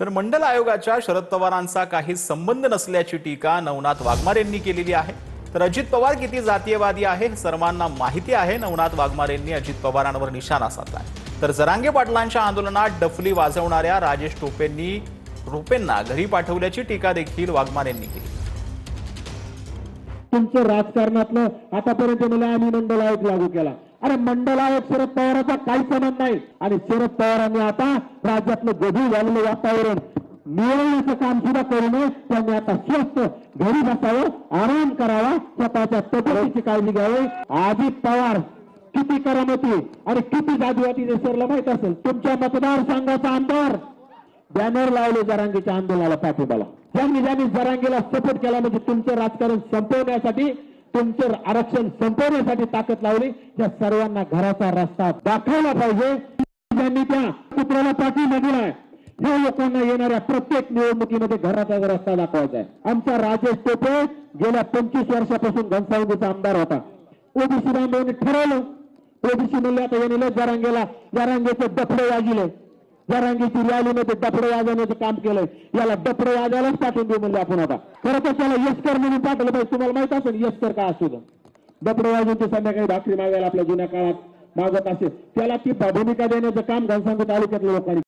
तर मंडल आयोगाच्या शरद पवारांचा काही संबंध नसल्याची टीका नवनाथ वाघमार यांनी केलेली आहे। तर अजित पवार किती जातीयवादी आहे हे सर्वांना माहिती आहे। नवनाथ वाघमार यांनी अजित पवारांवर निशाणा साधलाय। तर जरांगे पाटलांच्या आंदोलनात डफली वाजवणाऱ्या राजेश टोपेंना घरी पाठवल्याची टीका देखील वाघमार यांनी केली। तुमचं राजकारणातलं आतापर्यंत मला आम्ही मंडल आयोग लागू केला। अरे मंडल आयोग शरद पवारांचा काही संबंध नाही आणि शरद पवारांनी आता राज्यातलं गढूळ झालेलं वातावरण मिळवण्याचं काम सुद्धा करू नये। त्यांनी आता स्वस्थ घरी बसावं, आराम करावा, स्वतःच्या तब्येतीची काळजी घ्यावी। अजित पवार किती करामती आणि किती जादूवादी विसरला माहित असेल। तुमच्या मतदारसंघाचा आमदार बॅनर लावले जरांगेच्या आंदोलनाला पाठिंबाला। ज्यांनी जरांगेला सपोर्ट केला म्हणजे तुमचं राजकारण संपवण्यासाठी, तुमचं आरक्षण संपवण्यासाठी ताकद लावली। त्या सर्वांना घराचा रस्ता दाखवला पाहिजे। ज्यांनी त्या पुत्राला पाठिंबा दिलाय हे लोकांना येणाऱ्या प्रत्येक निवडणुकीमध्ये घराचा रस्ता दाखवायचा आहे। आमचा राजेश टोपे गेल्या 25 वर्षापासून घनसावंगीचा आमदार होता। ओबीसी बांधवांनी ठरवलं, ओबीसी म्हणले आता यांनी जरांगेचे डफडे वाजले, जरांगीची रॅलीमध्ये डफडे वाजवण्याचं काम केलंय, याला डफडे वाजायलाच पाठवून देऊ म्हणले आपण आता। खरं तर त्याला यशकर म्हणून पाठवलं पाहिजे। तुम्हाला माहित असेल यशकर काय असतो, डफडे वाजवून ते संध्याकाळी भाकरी मागायला आपल्या जुन्या काळात मागत असेल, त्याला ती भूमिका देण्याचं काम घनसावंगी तालुक्यातल्या लोकांनी